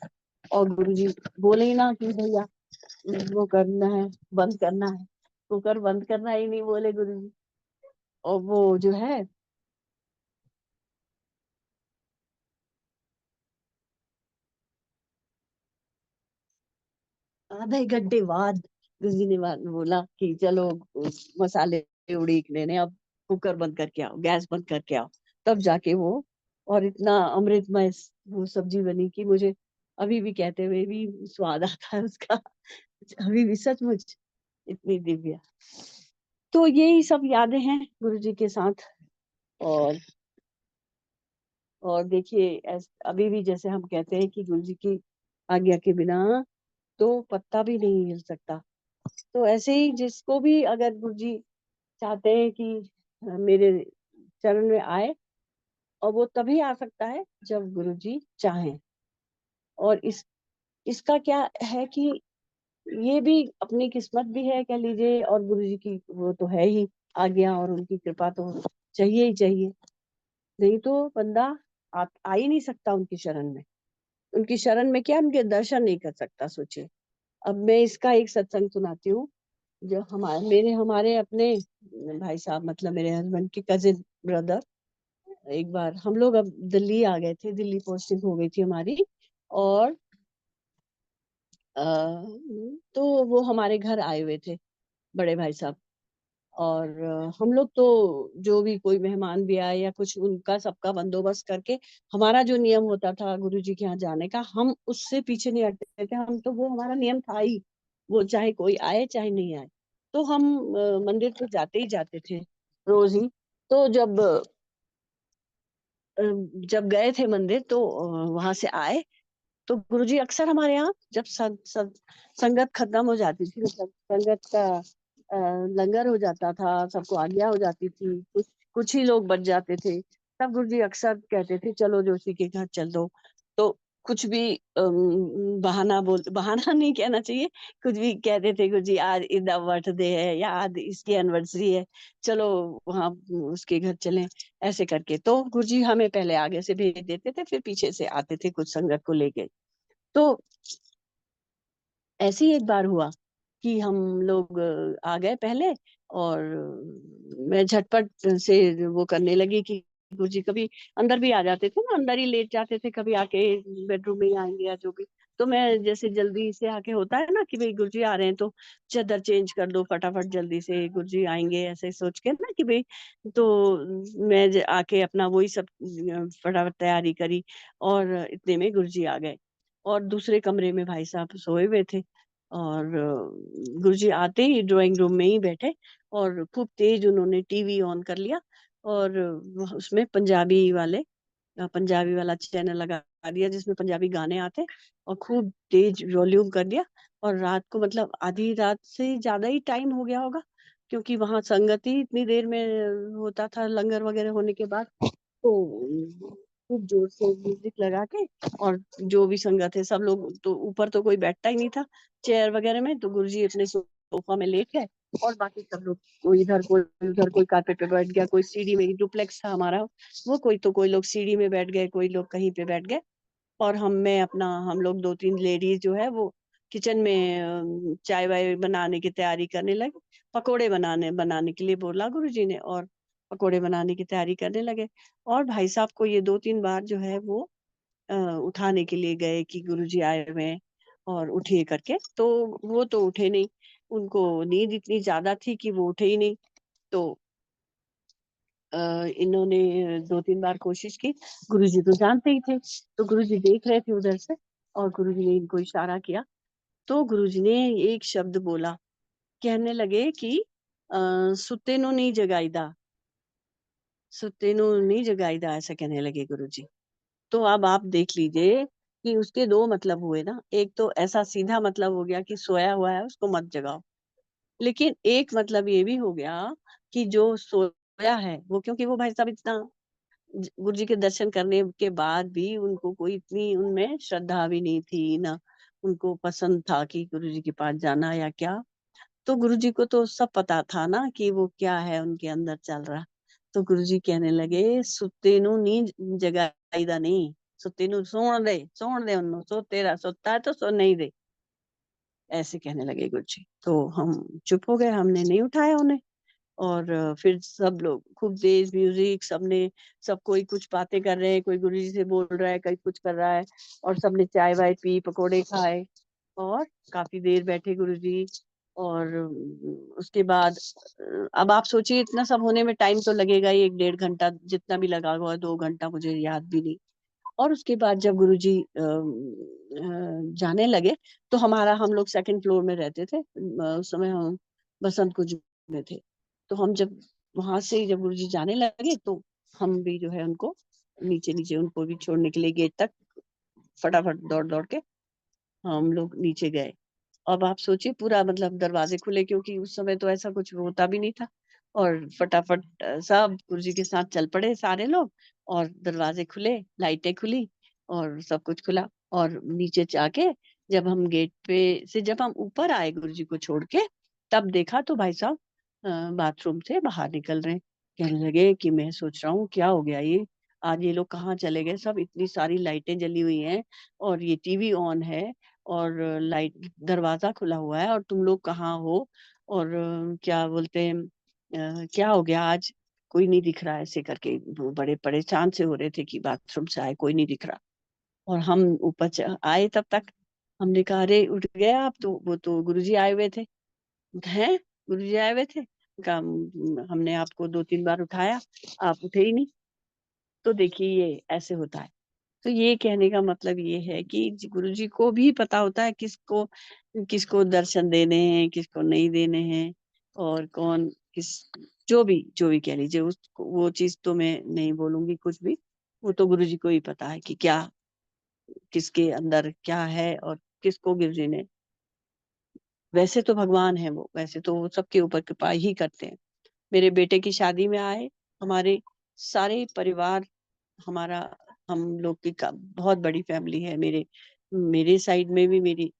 और गुरुजी बोले ही ना कि भैया वो करना है, बंद करना है, कुकर बंद करना ही नहीं बोले गुरुजी। और वो जो है आधे घंटे बाद गुरुजी ने बोला कि चलो मसाले उड़ीक लेने, अब कुकर बंद करके आओ, गैस बंद करके आओ। तब जाके वो, और इतना अमृतमय वो सब्जी बनी कि मुझे अभी भी कहते हुए भी स्वाद आता है उसका, अभी भी सचमुच इतनी दिव्य। तो यही सब यादें हैं गुरुजी के साथ। और देखिए अभी भी जैसे हम कहते हैं कि गुरुजी की आज्ञा के बिना तो पत्ता भी नहीं हिल सकता। तो ऐसे ही जिसको भी अगर गुरुजी चाहते हैं कि मेरे चरण में आए, और वो तभी आ सकता है जब गुरुजी चाहें। और इसका क्या है कि ये भी अपनी किस्मत भी है कह लीजिए, और गुरुजी की वो तो है ही आज्ञा, और उनकी कृपा तो चाहिए ही चाहिए। नहीं तो बंदा आ ही नहीं सकता उनकी शरण में। उनकी शरण में क्या, उनके दर्शन नहीं कर सकता, सोचिए। अब मैं इसका एक सत्संग सुनाती हूँ। जो हमारे अपने भाई साहब, मतलब मेरे हस्बैंड के कजिन ब्रदर, एक बार हम लोग अब दिल्ली आ गए थे, दिल्ली पोस्टिंग हो गई थी हमारी। और अ, तो वो हमारे घर आए हुए थे, बड़े भाई साहब। और हम लोग तो जो भी कोई मेहमान भी आए या कुछ, उनका सबका बंदोबस्त करके, हमारा जो नियम होता था गुरुजी के यहाँ जाने का, हम उससे पीछे नहीं हटते थे। हम तो, वो हमारा नियम था ही, वो चाहे कोई आए चाहे नहीं आए, तो हम मंदिर तो जाते ही जाते थे रोज ही। तो जब गए थे मंदिर, तो वहां से आए, तो गुरुजी अक्सर हमारे यहाँ जब संगत खत्म हो जाती थी, मतलब संगत का लंगर हो जाता था, सबको आज्ञा हो जाती थी, कुछ ही लोग बच जाते थे, तब गुरुजी अक्सर कहते थे चलो जोशी के घर चल दो। तो कुछ भी बहाना नहीं कहना चाहिए, कुछ भी कहते थे गुरुजी, आज इसका बर्थडे है या आज इसकी एनिवर्सरी है, चलो वहाँ उसके घर चलें। ऐसे करके तो गुरुजी हमें पहले आगे से भेज देते थे, फिर पीछे से आते थे कुछ संगत को लेके। तो ऐसे ही एक बार हुआ कि हम लोग आ गए पहले, और मैं झटपट से वो करने लगी कि गुरुजी कभी अंदर भी आ जाते थे ना, अंदर ही लेट जाते थे, कभी आके बेडरूम में ही आएंगे या जो भी। तो मैं जैसे जल्दी से आके, होता है ना कि भाई गुरुजी आ रहे हैं तो चादर चेंज कर दो फटाफट, जल्दी से गुरुजी आएंगे ऐसे सोच के ना कि भाई। तो मैं आके अपना वही सब फटाफट तैयारी करी, और इतने में गुरुजी आ गए। और दूसरे कमरे में भाई साहब सोए हुए थे, और गुरुजी आते ही ड्राइंग रूम में ही बैठे, और खूब तेज उन्होंने टीवी ऑन कर लिया, और उसमें पंजाबी वाला चैनल लगा दिया जिसमें पंजाबी गाने आते, और खूब तेज वॉल्यूम कर दिया। और रात को, मतलब आधी रात से ज्यादा ही टाइम हो गया होगा, क्योंकि वहां संगत ही इतनी देर में होता था लंगर वगैरह होने के बाद। तो खूब जोर से म्यूजिक लगा के, और जो भी संगत है सब लोग, तो ऊपर तो कोई बैठता ही नहीं था चेयर वगैरह में, तो गुरुजी अपने सोफा में लेट गए, और बाकी सब लोग कोई इधर कोई उधर, कोई कारपेट पे बैठ गया, कोई सीढ़ी में, डुप्लेक्स था हमारा वो, कोई तो कोई लोग सीढ़ी में बैठ गए, कोई लोग कहीं पे बैठ गए। और हम लोग 2-3 लेडीज जो है वो किचन में चाय वाय बनाने की तैयारी करने लगे। पकोड़े बनाने के लिए बोला गुरुजी ने, और पकोड़े बनाने की तैयारी करने लगे। और भाई साहब को ये 2-3 बार जो है वो उठाने के लिए गए कि गुरुजी आए हुए हैं और उठिए करके, तो वो तो उठे नहीं। उनको नींद इतनी ज्यादा थी कि वो उठे ही नहीं। तो इन्होंने 2-3 बार कोशिश की। गुरुजी तो जानते ही थे, तो गुरुजी देख रहे थे उधर से, और गुरुजी ने इनको इशारा किया। तो गुरुजी ने एक शब्द बोला, कहने लगे कि सुते नु नहीं जगाईदा, सुते नु नहीं जगाईदा, ऐसा कहने लगे गुरुजी। तो अब आप देख लीजिए कि उसके दो मतलब हुए ना। एक तो ऐसा सीधा मतलब हो गया कि सोया हुआ है उसको मत जगाओ, लेकिन एक मतलब ये भी हो गया कि जो सोया है वो, क्योंकि वो भाई साहब इतना गुरु जी के दर्शन करने के बाद भी उनको कोई इतनी उनमें श्रद्धा भी नहीं थी ना, उनको पसंद था कि गुरु जी के पास जाना या क्या। तो गुरु जी को तो सब पता था ना कि वो क्या है उनके अंदर चल रहा। तो गुरु जी कहने लगे, सुते नु नी जगाईदा नहीं, सुते नु सोण दे उन्नु, सो तेरा सोता है तो सो नहीं दे, ऐसे कहने लगे गुरु जी। तो हम चुप हो गए, हमने नहीं उठाया उन्हें। और फिर सब लोग खूब तेज म्यूजिक, सबने, सब कोई कुछ बातें कर रहे हैं, कोई गुरुजी से बोल रहा है, कोई कुछ कर रहा है, और सबने चाय वाय पी, पकोड़े खाए, और काफी देर बैठे गुरुजी। और उसके बाद अब आप सोचिए इतना सब होने में टाइम तो लगेगा ही, 1-1.5 घंटा, जितना भी लगा हुआ, 2 घंटा, मुझे याद भी नहीं। और उसके बाद जब गुरुजी जाने लगे, तो हम लोग सेकंड फ्लोर में रहते थे। उस समय हम बसंत कुंज में थे। तो हम जब वहां से जब गुरुजी जाने लगे, तो हम भी जो है उनको नीचे नीचे उनको भी छोड़ने के लिए गेट तक फटाफट दौड़ दौड़ के हम लोग नीचे गए। अब आप सोचिए पूरा मतलब दरवाजे खुले, क्योंकि उस समय तो ऐसा कुछ होता भी नहीं था। और फटाफट सब गुरुजी के साथ चल पड़े सारे लोग, और दरवाजे खुले, लाइटें खुली, और सब कुछ खुला। और नीचे जाके जब हम गेट पे से जब हम ऊपर आए गुरुजी को छोड़ के, तब देखा तो भाई साहब बाथरूम से बाहर निकल रहे हैं। कहने लगे कि मैं सोच रहा हूँ क्या हो गया ये, आज ये लोग कहाँ चले गए सब, इतनी सारी लाइटें जली हुई हैं और ये टीवी ऑन है, और लाइट दरवाजा खुला हुआ है, और तुम लोग कहाँ हो, और क्या बोलते हैं, क्या हो गया आज, कोई नहीं दिख रहा, ऐसे करके वो बड़े परेशान से हो रहे थे कि बाथरूम से आए कोई नहीं दिख रहा। और हम ऊपर आए तब तक, हमने कहा अरे उठ गया आप तो, वो तो गुरुजी आए हुए थे। हैं, गुरुजी आए हुए थे, कहा हमने आपको 2-3 बार उठाया, आप उठे ही नहीं। तो देखिए ये ऐसे होता है। तो ये कहने का मतलब ये है कि गुरु जी को भी पता होता है किसको किसको दर्शन देने हैं, किसको नहीं देने हैं, और कौन किस, जो भी कह लीजिए, उसको वो चीज तो मैं नहीं बोलूंगी कुछ भी। वो तो गुरु जी को ही पता है कि क्या किसके अंदर क्या है, और किसको गुरु जी ने, वैसे तो भगवान है वो, वैसे तो वो सबके ऊपर कृपा ही करते हैं। मेरे बेटे की शादी में आए, हमारे सारे परिवार, हमारा, हम लोग की बहुत बड़ी फैमिली है। मेरे मेरे साइड में भी, मेरी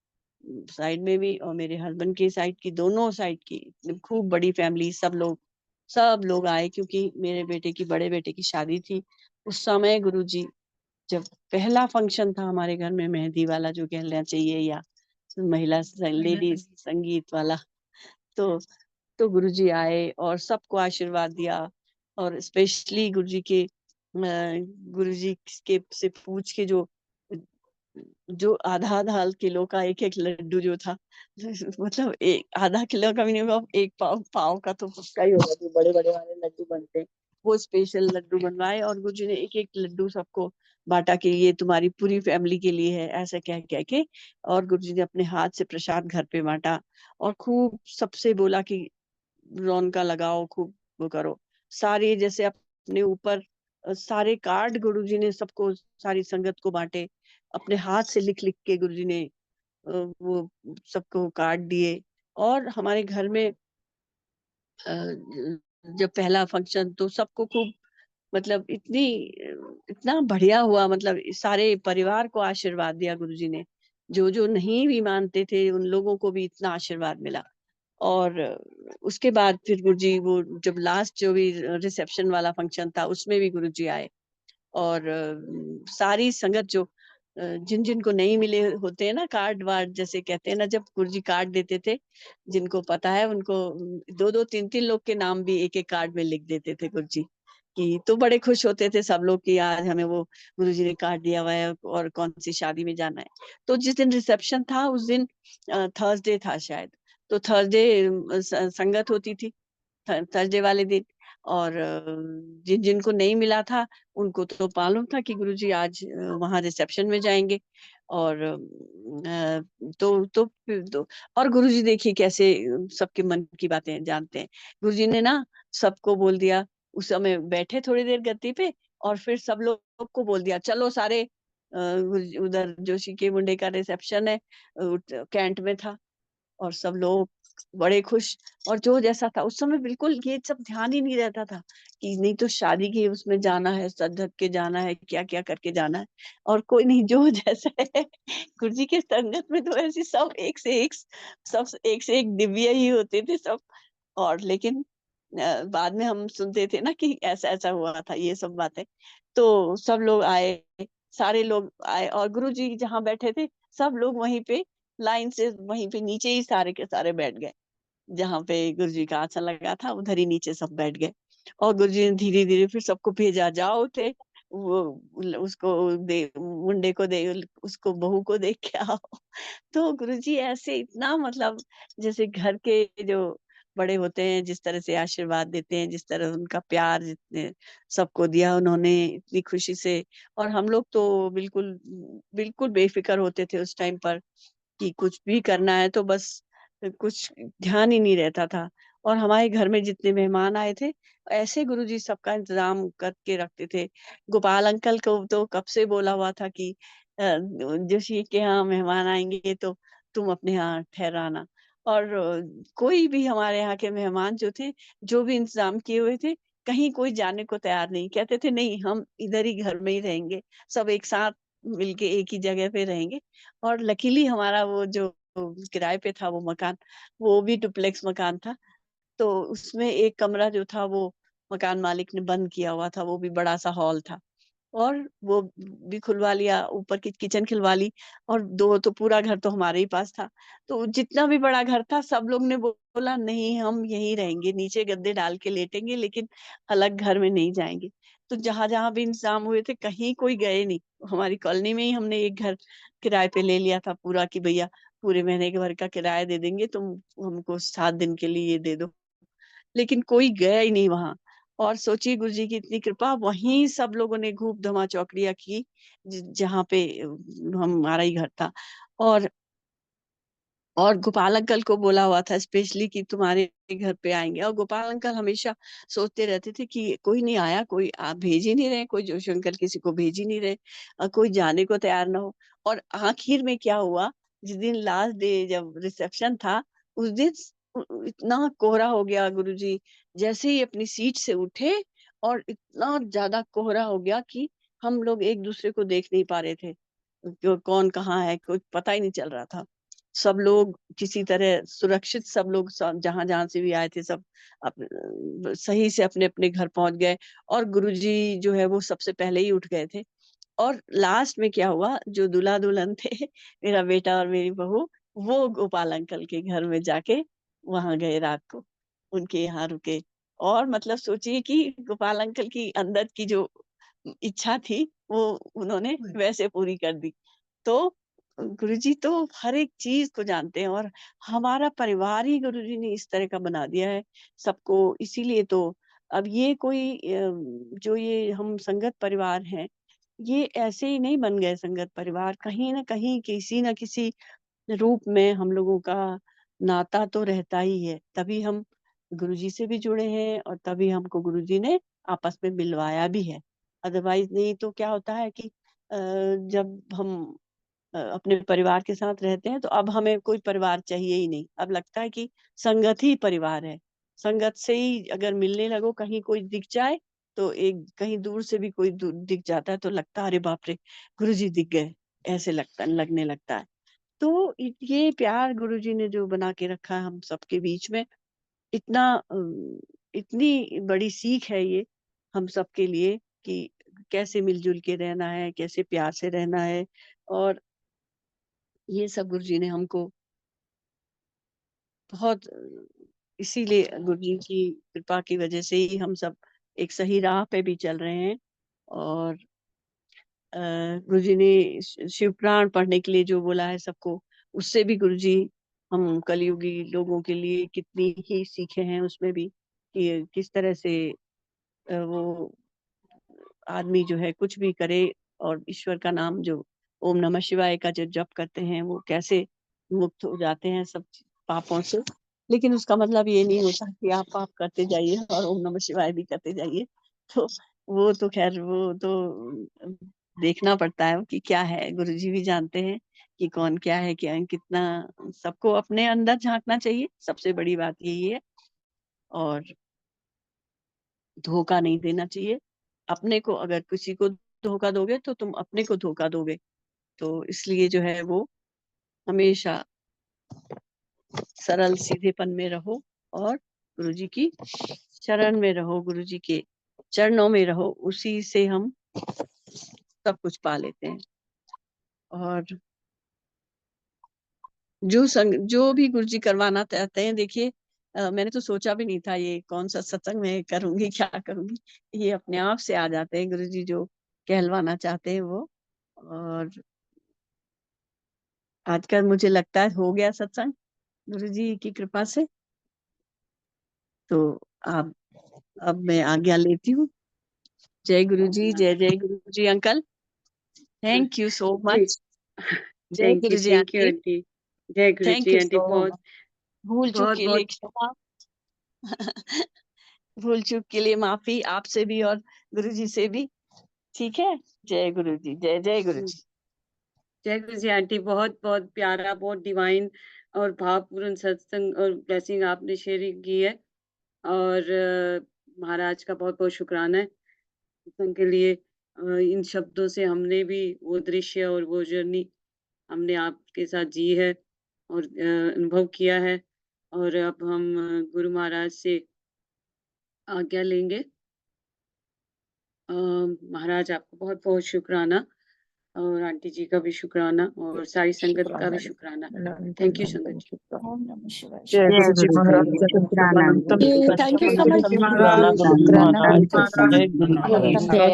साइड में भी, और मेरे हस्बैंड की साइड की, दोनों साइड की खूब बड़ी फैमिली, सब लोग आए, क्योंकि मेरे बेटे की, बड़े बेटे की शादी थी। उस समय गुरुजी, जब पहला फंक्शन था हमारे घर में, मेहंदी वाला जो कहना चाहिए, या महिला लेडीज संगीत वाला, तो गुरुजी आए और सबको आशीर्वाद दिया। और स्पेशली गुरुजी के से पूछ के जो आधा आधा किलो का एक एक लड्डू जो था, मतलब एक आधा किलो का भी नहीं होगा, एक पाव पाव का तो पक्का ही होगा, जो बड़े बड़े वाले लड्डू बनते हैं, वो स्पेशल लड्डू बनवाए, और गुरुजी ने एक एक लड्डू सबको बांटा कि ये तुम्हारी पूरी फैमिली के लिए है, ऐसा कह कह के। और गुरुजी ने अपने हाथ से प्रसाद घर पे बांटा, और खूब सबसे बोला कि रौनका लगाओ, खूब वो करो, सारे जैसे अपने ऊपर सारे कार्ड गुरुजी ने सबको, सारी संगत को बांटे, अपने हाथ से लिख लिख के गुरुजी ने वो सबको कार्ड दिए। और हमारे घर में अ, जब पहला फंक्शन, तो सबको खूब, मतलब इतना बढ़िया हुआ, मतलब सारे परिवार को आशीर्वाद दिया गुरुजी ने, जो जो नहीं भी मानते थे उन लोगों को भी इतना आशीर्वाद मिला। और उसके बाद फिर गुरुजी, वो जब लास्ट जो भी रिसेप्शन वाला फंक्शन था, उसमें भी गुरुजी आए, और सारी संगत जो जिन जिन को नहीं मिले होते हैं ना कार्ड वार्ड, जैसे कहते हैं ना, जब गुरुजी कार्ड देते थे, जिनको पता है उनको दो दो तीन तीन लोग के नाम भी एक एक कार्ड में लिख देते थे गुरुजी की। तो बड़े खुश होते थे सब लोग कि आज हमें वो गुरुजी ने कार्ड दिया हुआ है और कौन सी शादी में जाना है। तो जिस दिन रिसेप्शन था उस दिन थर्सडे था शायद, तो थर्सडे संगत होती थी थर्सडे वाले दिन। और जिन जिनको नहीं मिला था उनको तो मालूम था कि गुरुजी आज वहां रिसेप्शन में जाएंगे। और तो और गुरुजी देखिए कैसे सबके मन की बातें जानते हैं। गुरुजी ने ना सबको बोल दिया, उस समय बैठे थोड़ी देर गद्दी पे, और फिर सब लोग को बोल दिया चलो सारे उधर जोशी के मुंडे का रिसेप्शन है, कैंट में था। और सब लोग बड़े खुश। और जो जैसा था उस समय बिल्कुल ये सब ध्यान ही नहीं रहता था कि नहीं तो शादी के उसमें जाना है, सज धज के जाना है, क्या क्या करके जाना है। और कोई नहीं, जो जैसा है। गुरुजी के संगत में तो ऐसी सब एक से एक, सब एक से एक दिव्य ही होते थे सब। और लेकिन बाद में हम सुनते थे ना कि ऐसा ऐसा हुआ था, ये सब बातें। तो सब लोग आए, सारे लोग आए, और गुरुजी जहाँ बैठे थे सब लोग वहीं पे लाइन से वहीं पे नीचे ही सारे के सारे बैठ गए। जहाँ पे गुरुजी का आसन लगा था उधर ही नीचे सब बैठ गए। और गुरुजी ने धीरे धीरे फिर सबको भेजा, जाओ थे वो उसको दे, मुंडे को दे, उसको बहू को देख के आओ। तो गुरुजी ऐसे इतना मतलब जैसे घर के जो बड़े होते हैं जिस तरह से आशीर्वाद देते हैं, जिस तरह उनका प्यार जितने सबको दिया उन्होंने इतनी खुशी से। और हम लोग तो बिल्कुल बिल्कुल बेफिक्र होते थे उस टाइम पर कि कुछ भी करना है तो बस कुछ ध्यान ही नहीं रहता था। और हमारे घर में जितने मेहमान आए थे ऐसे गुरुजी सबका इंतजाम करके रखते थे। गोपाल अंकल को तो कब से बोला हुआ था कि जोशी के यहाँ मेहमान आएंगे तो तुम अपने यहाँ ठहराना। और कोई भी हमारे यहाँ के मेहमान जो थे, जो भी इंतजाम किए हुए थे, कहीं कोई जाने को तैयार नहीं, कहते थे नहीं हम इधर ही घर में ही रहेंगे, सब एक साथ मिलके एक ही जगह पे रहेंगे। और लकीली हमारा वो जो किराए पे था वो मकान, वो भी डुप्लेक्स मकान था। तो उसमें एक कमरा जो था वो मकान मालिक ने बंद किया हुआ था, वो भी बड़ा सा हॉल था। और वो भी खुलवा लिया, ऊपर की किचन खिलवा ली। और दो तो पूरा घर तो हमारे ही पास था। तो जितना भी बड़ा घर था सब लोग ने बोला नहीं हम यहीं रहेंगे, नीचे गद्दे डाल के लेटेंगे, लेकिन अलग घर में नहीं जाएंगे। तो जहां जहां भी इंतजाम हुए थे कहीं कोई गए नहीं। हमारी कॉलोनी में ही हमने एक घर किराए पे ले लिया था पूरा, कि भैया पूरे महीने के भर का किराया दे देंगे, तुम हमको 7 दिन के लिए ये दे दो। लेकिन कोई गया ही नहीं वहां। और सोचिए गुरु जी की इतनी कृपा, वहीं सब लोगों ने खूब धमा चौकड़िया की जहाँ पे हमारा ही घर था। और गोपाल अंकल को बोला हुआ था स्पेशली कि तुम्हारे घर पे आएंगे। और गोपाल अंकल हमेशा सोचते रहते थे कि कोई नहीं आया, कोई आप भेज ही नहीं रहे, कोई जोशी अंकल किसी को भेज ही नहीं रहे, कोई जाने को तैयार ना हो। और आखिर में क्या हुआ, जिस दिन लास्ट डे जब रिसेप्शन था उस दिन इतना कोहरा हो गया, गुरुजी जैसे ही अपनी सीट से उठे और इतना ज्यादा कोहरा हो गया कि हम लोग एक दूसरे को देख नहीं पा रहे थे, कौन कहाँ है कुछ पता ही नहीं चल रहा था। सब लोग किसी तरह सुरक्षित, सब लोग जहां जहां से भी आए थे सब सही से अपने अपने घर पहुंच गए। और गुरुजी जो है वो सबसे पहले ही उठ गए थे। और लास्ट में क्या हुआ, जो दूल्हा दुल्हन थे मेरा बेटा और मेरी बहू, वो गोपाल अंकल के घर में जाके वहां गए रात को, उनके यहाँ रुके। और मतलब सोचिए कि गोपाल अंकल की अंदर की जो इच्छा थी वो उन्होंने वैसे पूरी कर दी। तो गुरुजी तो हर एक चीज को जानते हैं। और हमारा परिवार ही गुरुजी ने इस तरह का बना दिया है सबको। इसीलिए तो अब ये कोई जो ये हम संगत परिवार हैं, ये ऐसे ही नहीं बन गए संगत परिवार, कहीं ना कहीं किसी ना किसी रूप में हम लोगों का नाता तो रहता ही है। तभी हम गुरुजी से भी जुड़े हैं और तभी हमको गुरुजी ने आपस में मिलवाया भी है। अदरवाइज नहीं तो क्या होता है कि जब हम अपने परिवार के साथ रहते हैं तो अब हमें कोई परिवार चाहिए ही नहीं, अब लगता है कि संगत ही परिवार है। संगत से ही अगर मिलने लगो, कहीं कोई दिख जाए तो एक कहीं दूर से भी कोई दिख जाता है तो लगता है अरे बाप रे गुरुजी दिख गए, ऐसे लगने लगता है। तो ये प्यार गुरुजी ने जो बना के रखा है हम सबके बीच में, इतना इतनी बड़ी सीख है ये हम सबके लिए कि कैसे मिलजुल के रहना है, कैसे प्यार से रहना है, और ये सब गुरु जी ने हमको बहुत, इसीलिए गुरु जी की कृपा की वजह से ही हम सब एक सही राह पे भी चल रहे हैं। और गुरु जी ने शिव पुराण पढ़ने के लिए जो बोला है सबको, उससे भी गुरु जी हम कलयुगी लोगों के लिए कितनी ही सीखे हैं उसमें भी, कि किस तरह से वो आदमी जो है कुछ भी करे और ईश्वर का नाम जो ओम नमः शिवाय का जो जप करते हैं वो कैसे मुक्त हो जाते हैं सब पापों से। लेकिन उसका मतलब ये नहीं होता कि आप पाप करते जाइए और ओम नमः शिवाय भी करते जाइए। तो वो तो खैर वो तो देखना पड़ता है कि क्या है, गुरुजी भी जानते हैं कि कौन क्या है, क्या कितना। सबको अपने अंदर झांकना चाहिए, सबसे बड़ी बात यही है। और धोखा नहीं देना चाहिए अपने को। अगर किसी को धोखा दोगे तो तुम अपने को धोखा दोगे। तो इसलिए जो है वो हमेशा सरल सीधेपन में रहो और गुरुजी की शरण में रहो, गुरुजी के चरणों में रहो, उसी से हम सब कुछ पा लेते हैं। और जो भी गुरुजी करवाना चाहते हैं, देखिए मैंने तो सोचा भी नहीं था ये कौन सा सत्संग में करूंगी, क्या करूंगी, ये अपने आप से आ जाते हैं गुरुजी जो कहलवाना चाहते हैं वो। और आजकल मुझे लगता है हो गया सत्संग गुरुजी की कृपा से। तो आप अब मैं आज्ञा लेती हूँ। जय गुरुजी, जय जय Guruji uncle, thank you so much. जय Guruji thank you aunty, aunty. जय गुरु थैंक जी यू आंटी। सो बहुत मच। भूल चूक बहुत के लिए बहुत क्षमा। भूल चूक के लिए माफी आपसे भी और गुरुजी से भी। ठीक है, जय गुरुजी, जय जय गुरुजी। जय गुरु जी आंटी। बहुत बहुत प्यारा, बहुत डिवाइन और भावपूर्ण सत्संग और ब्लेसिंग आपने शेयरिंग की है। और महाराज का बहुत बहुत शुक्राना है सत्संग के लिए। इन शब्दों से हमने भी वो दृश्य और वो जर्नी हमने आपके साथ जी है और अनुभव किया है। और अब हम गुरु महाराज से आज्ञा लेंगे। महाराज आपको बहुत बहुत शुक्राना, और आंटी जी का भी शुक्राना, और सारी संगत का भी शुक्राना। थैंक यू संगत जी। ओम नमः शिवाय। जय जय गुरु गुरु जी, जी, शुक्राना। Thank you so much. जय गुरु जी महाराज, शुक्राना। जय गुरु महाराज। जय